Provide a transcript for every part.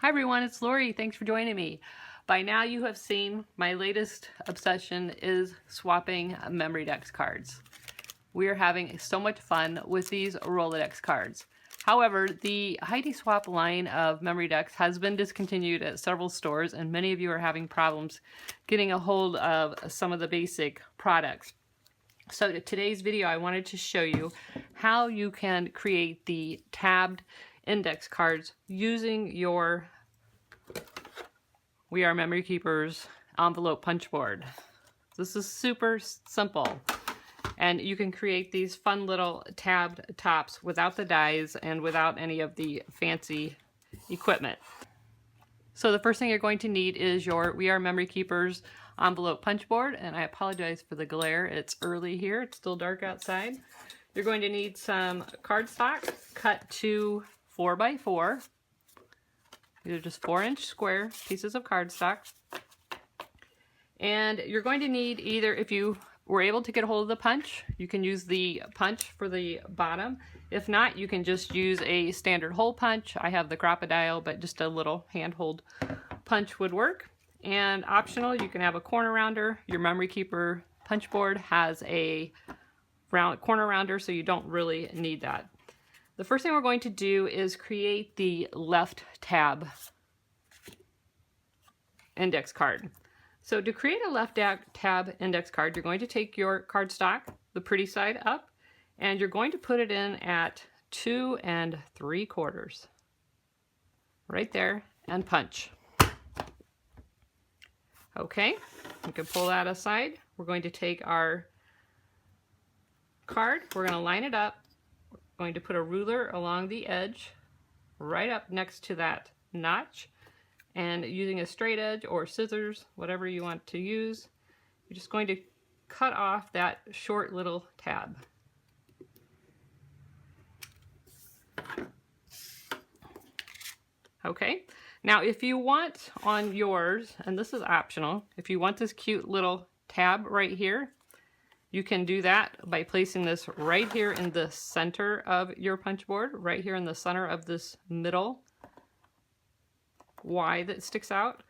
Hi everyone, it's Lori. Thanks for joining me. By now you have seen my latest obsession is swapping memory decks cards. We are having so much fun with these Rolodex cards. However, the Heidi Swap line of memory decks has been discontinued at several stores, and many of you are having problems getting a hold of some of the basic products. So in today's video, I wanted to show you how you can create the tabbed index cards using your We Are Memory Keepers envelope punch board. This is super simple, and you can create these fun little tabbed tops without the dies and without any of the fancy equipment. So the first thing you're going to need is your We Are Memory Keepers envelope punch board, and I apologize for the glare. It's early here, it's still dark outside. You're going to need some cardstock cut to 4x4. These are just 4-inch square pieces of cardstock. And you're going to need either, if you were able to get a hold of the punch, you can use the punch for the bottom. If not, you can just use a standard hole punch. I have the crocodile, but just a little handhold punch would work. And optional, you can have a corner rounder. Your memory keeper punch board has a round corner rounder, so you don't really need that. The first thing we're going to do is create the left tab index card. So to create a left tab index card, you're going to take your cardstock, the pretty side up, and you're going to put it in at 2 3/4. Right there, and punch. Okay, you can pull that aside. We're going to take our card, we're going to line it up. Going to put a ruler along the edge right up next to that notch, and using a straight edge or scissors, whatever you want to use, you're just going to cut off that short little tab. Okay, now if you want on yours, and this is optional, if you want this cute little tab right here, you can do that by placing this right here in the center of your punch board, right here in the center of this middle Y that sticks out,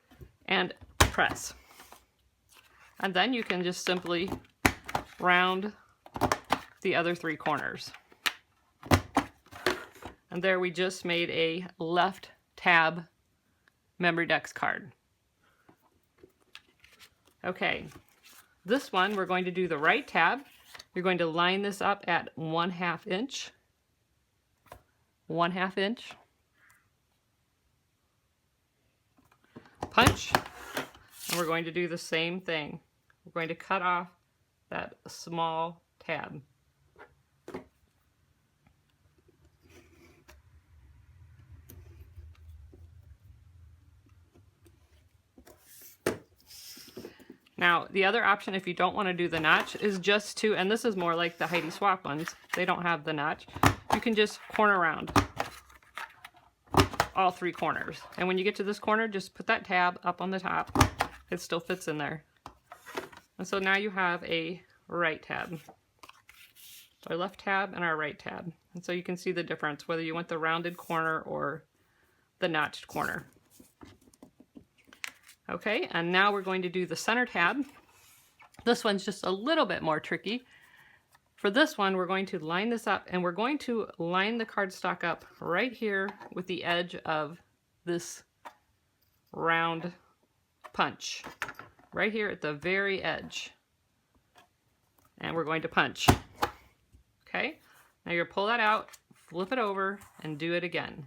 and press. And then you can just simply round the other 3 corners. And there we just made a left tab memory decks card. Okay. This one, we're going to do the right tab. You're going to line this up at 1/2 inch. 1/2 inch. Punch. And we're going to do the same thing. We're going to cut off that small tab. Now, the other option, if you don't want to do the notch, is just to, and this is more like the Heidi Swap ones, they don't have the notch, you can just corner round all 3 corners. And when you get to this corner, just put that tab up on the top. It still fits in there. And so now you have a right tab. Our left tab and our right tab. And so you can see the difference, whether you want the rounded corner or the notched corner. Okay, and now we're going to do the center tab. This one's just a little bit more tricky. For this one, we're going to line this up, and we're going to line the cardstock up right here with the edge of this round punch. Right here at the very edge. And we're going to punch. Okay, now you're gonna pull that out, flip it over, and do it again.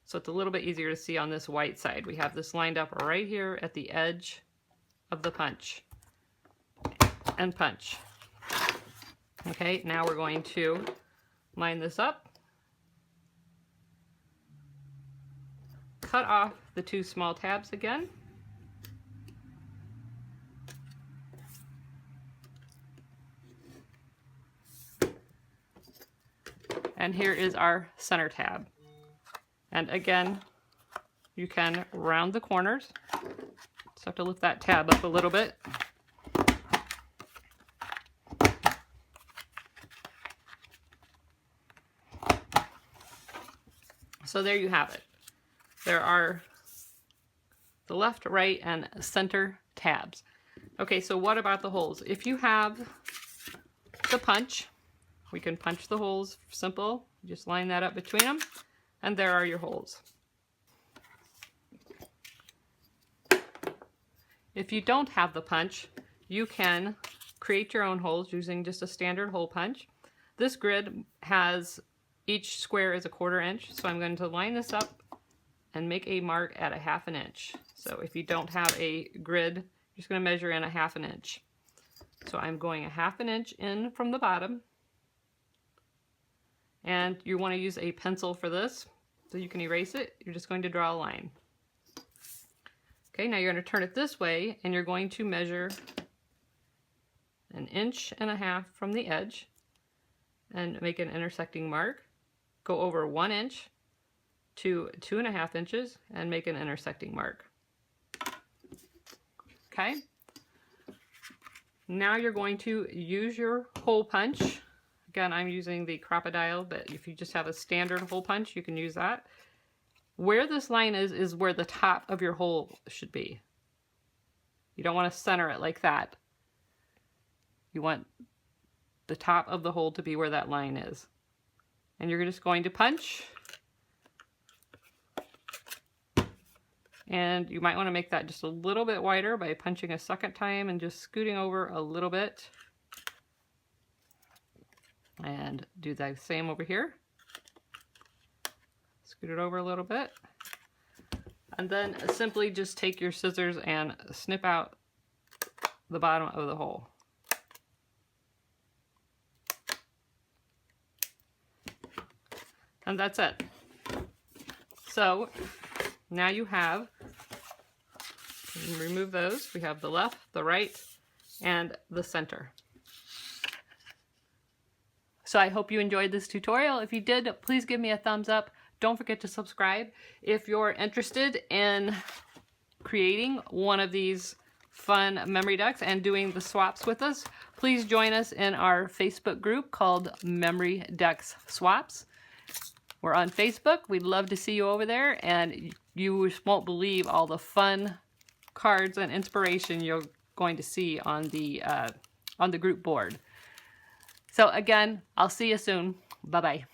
So it's a little bit easier to see on this white side. We have this lined up right here at the edge of the punch. And punch. Okay, now we're going to line this up. Cut off the 2 small tabs again. And here is our center tab. And again, you can round the corners. Just have to lift that tab up a little bit. So there you have it. there are the left, right, and center tabs. Okay, so what about the holes? If you have the punch, we can punch the holes, simple. Just line that up between them, and there are your holes. If you don't have the punch, you can create your own holes using just a standard hole punch. This grid has, each square is a 1/4 inch, so I'm going to line this up and make a mark at a 1/2 inch. So if you don't have a grid, you're just going to measure in a 1/2 inch. So I'm going a 1/2 inch in from the bottom. And you want to use a pencil for this, so you can erase it. You're just going to draw a line. Okay, now you're going to turn it this way, and you're going to measure 1.5 inches from the edge and make an intersecting mark. Go over 1 inch to 2.5 inches and make an intersecting mark. Okay. Now you're going to use your hole punch. Again, I'm using the crocodile, but if you just have a standard hole punch, you can use that. Where this line is where the top of your hole should be. You don't want to center it like that. You want the top of the hole to be where that line is. And you're just going to punch. And you might want to make that just a little bit wider by punching a second time and just scooting over a little bit. And do the same over here. Scoot it over a little bit. And then simply just take your scissors and snip out the bottom of the hole. And that's it. So now you have, remove those. We have the left, the right, and the center. So I hope you enjoyed this tutorial. If you did, please give me a thumbs up. Don't forget to subscribe. If you're interested in creating one of these fun memory ducks and doing the swaps with us, please join us in our Facebook group called Memory Ducks Swaps. We're on Facebook. We'd love to see you over there, and you won't believe all the fun cards and inspiration you're going to see on the group board. So again, I'll see you soon. Bye-bye.